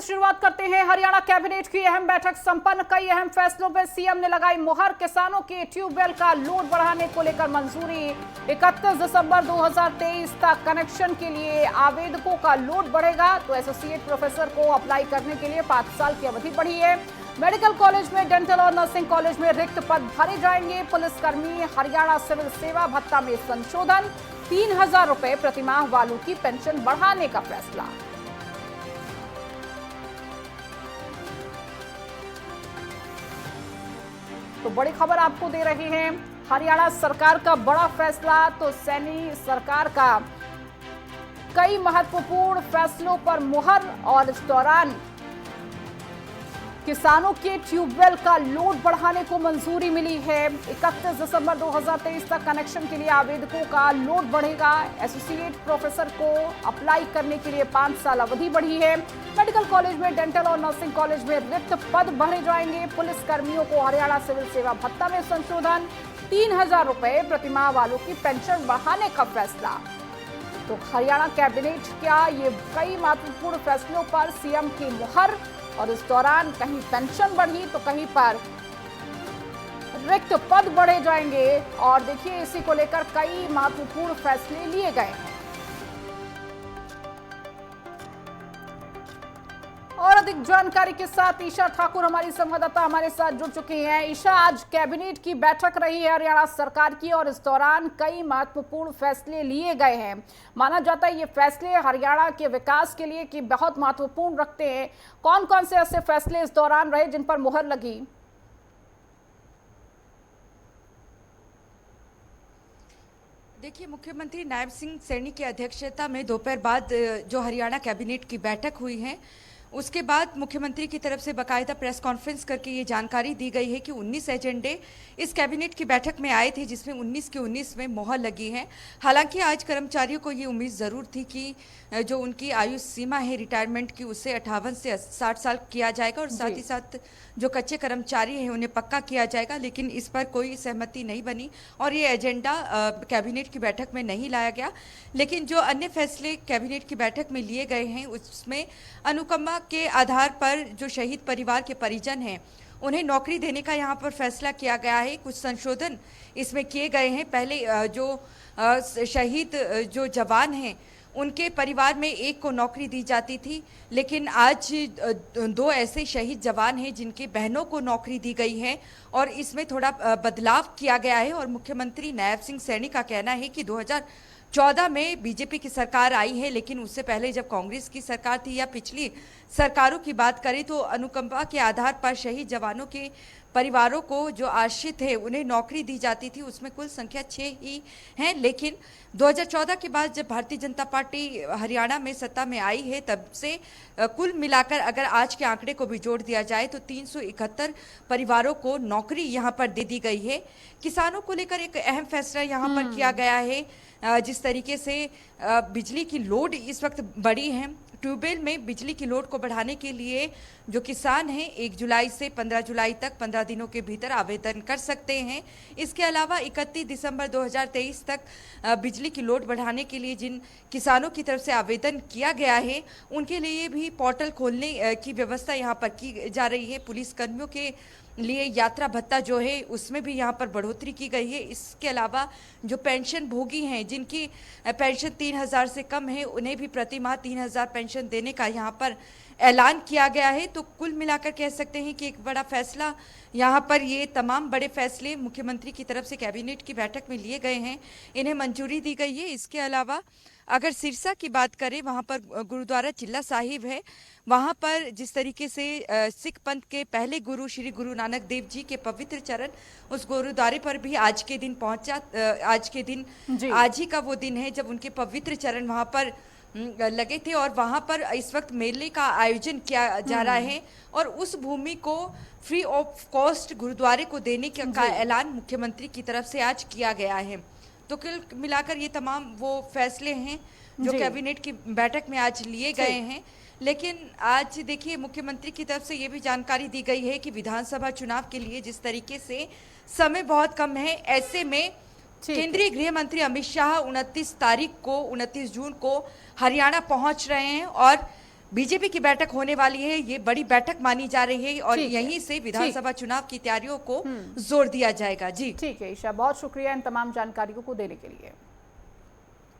शुरुआत करते हैं। हरियाणा कैबिनेट की अहम बैठक संपन्न, कई अहम फैसलों पर सीएम ने लगाई मुहर। किसानों के ट्यूबवेल का लोड बढ़ाने को लेकर मंजूरी। 31 दिसंबर 2023 तक कनेक्शन के लिए आवेदकों का लोड बढ़ेगा तो एसोसिएट प्रोफेसर को अप्लाई करने के लिए 5 साल की अवधि बढ़ी है। मेडिकल कॉलेज में, डेंटल और नर्सिंग कॉलेज में रिक्त पद भरे जाएंगे। पुलिसकर्मी हरियाणा सिविल सेवा भत्ता में संशोधन, 3000 रुपए प्रतिमाह वालों की पेंशन बढ़ाने का फैसला। तो बड़ी खबर आपको दे रहे हैं, हरियाणा सरकार का बड़ा फैसला। तो सैनी सरकार का कई महत्वपूर्ण फैसलों पर मुहर और इस दौरान किसानों के ट्यूबवेल का लोड बढ़ाने को मंजूरी मिली है। 31 दिसंबर 2023 तक कनेक्शन के लिए आवेदकों का लोड बढ़ेगा। एसोसिएट प्रोफेसर को अप्लाई करने के लिए 5 साल अवधि बढ़ी है। मेडिकल कॉलेज में, डेंटल और नर्सिंग कॉलेज में रिक्त पद भरे जाएंगे। पुलिस कर्मियों को हरियाणा सिविल सेवा भत्ता में संशोधन, 3000 रुपए प्रतिमाह वालों की पेंशन बढ़ाने का फैसला। तो हरियाणा कैबिनेट का ये कई महत्वपूर्ण फैसलों पर सीएम की मुहर, और इस दौरान कहीं पेंशन बढ़ी तो कहीं पर रिक्त पद बढ़े जाएंगे। और देखिए, इसी को लेकर कई महत्वपूर्ण फैसले लिए गए हैं। और अधिक जानकारी के साथ ईशा ठाकुर हमारी संवाददाता हमारे साथ जुड़ चुकी हैं। ईशा, आज कैबिनेट की बैठक रही है हरियाणा सरकार की और इस दौरान कई महत्वपूर्ण फैसले लिए गए हैं। माना जाता है ये फैसले हरियाणा के विकास के लिए कि बहुत महत्वपूर्ण रखते हैं। कौन कौन से ऐसे फैसले इस दौरान रहे जिन पर मुहर लगी? देखिए, मुख्यमंत्री नायब सिंह सैनी की अध्यक्षता में दोपहर बाद जो हरियाणा कैबिनेट की बैठक हुई है, उसके बाद मुख्यमंत्री की तरफ से बाकायदा प्रेस कॉन्फ्रेंस करके ये जानकारी दी गई है कि 19 एजेंडे इस कैबिनेट की बैठक में आए थे, जिसमें 19 के 19 में मोहर लगी है। हालांकि आज कर्मचारियों को ये उम्मीद ज़रूर थी कि जो उनकी आयु सीमा है रिटायरमेंट की, उससे 58 से 60 साल किया जाएगा और साथ ही साथ जो कच्चे कर्मचारी हैं उन्हें पक्का किया जाएगा, लेकिन इस पर कोई सहमति नहीं बनी और ये एजेंडा कैबिनेट की बैठक में नहीं लाया गया। लेकिन जो अन्य फैसले कैबिनेट की बैठक में लिए गए हैं उसमें अनुकंपा के आधार पर जो शहीद परिवार के परिजन हैं उन्हें नौकरी देने का यहाँ पर फैसला किया गया है। कुछ संशोधन इसमें किए गए हैं। पहले जो शहीद जो जवान हैं उनके परिवार में एक को नौकरी दी जाती थी, लेकिन आज 2 ऐसे शहीद जवान हैं जिनकी बहनों को नौकरी दी गई है और इसमें थोड़ा बदलाव किया गया है। और मुख्यमंत्री नायब सिंह सैनी का कहना है कि 2014 में बीजेपी की सरकार आई है, लेकिन उससे पहले जब कांग्रेस की सरकार थी या पिछली सरकारों की बात करें तो अनुकंपा के आधार पर शहीद जवानों के परिवारों को जो आश्रित है उन्हें नौकरी दी जाती थी, उसमें कुल संख्या 6 ही हैं। लेकिन 2014 के बाद जब भारतीय जनता पार्टी हरियाणा में सत्ता में आई है, तब से कुल मिलाकर अगर आज के आंकड़े को भी जोड़ दिया जाए तो 371 परिवारों को नौकरी यहाँ पर दे दी गई है। किसानों को लेकर एक अहम फैसला यहाँ पर किया गया है। जिस तरीके से बिजली की लोड इस वक्त बढ़ी है, ट्यूबवेल में बिजली की लोड को बढ़ाने के लिए जो किसान हैं 1 जुलाई से 15 जुलाई तक 15 दिनों के भीतर आवेदन कर सकते हैं। इसके अलावा 31 दिसंबर 2023 तक बिजली की लोड बढ़ाने के लिए जिन किसानों की तरफ से आवेदन किया गया है उनके लिए भी पोर्टल खोलने की व्यवस्था यहाँ पर की जा रही है। पुलिस कर्मियों के लिए यात्रा भत्ता जो है उसमें भी यहाँ पर बढ़ोतरी की गई है। इसके अलावा जो पेंशन भोगी हैं जिनकी पेंशन 3000 से कम है उन्हें भी प्रति माह 3000 पेंशन देने का यहाँ पर ऐलान किया गया है। तो कुल मिलाकर कह सकते हैं कि एक बड़ा फैसला यहाँ पर, ये तमाम बड़े फैसले मुख्यमंत्री की तरफ से कैबिनेट की बैठक में लिए गए हैं, इन्हें मंजूरी दी गई है। इसके अलावा अगर सिरसा की बात करें, वहाँ पर गुरुद्वारा चिल्ला साहिब है, वहाँ पर जिस तरीके से सिख पंथ के पहले गुरु श्री गुरु नानक देव जी के पवित्र चरण उस गुरुद्वारे पर भी आज के दिन पहुँचा। आज के दिन आज ही का वो दिन है जब उनके पवित्र चरण वहाँ पर लगे थे और वहाँ पर इस वक्त मेले का आयोजन किया जा रहा है और उस भूमि को फ्री ऑफ कॉस्ट गुरुद्वारे को देने का ऐलान मुख्यमंत्री की तरफ से आज किया गया है। तो कुल मिलाकर ये तमाम वो फैसले हैं जो कैबिनेट की बैठक में आज लिए गए हैं। लेकिन आज देखिए, मुख्यमंत्री की तरफ से ये भी जानकारी दी गई है कि विधानसभा चुनाव के लिए जिस तरीके से समय बहुत कम है, ऐसे में केंद्रीय गृह मंत्री अमित शाह 29 जून को हरियाणा पहुंच रहे हैं और बीजेपी की बैठक होने वाली है, ये बड़ी बैठक मानी जा रही है और ठीक है, यहीं से ठीक। विधानसभा चुनाव की तैयारियों को जोर दिया जाएगा। जी ठीक है ईशा, बहुत शुक्रिया इन तमाम जानकारियों को देने के लिए।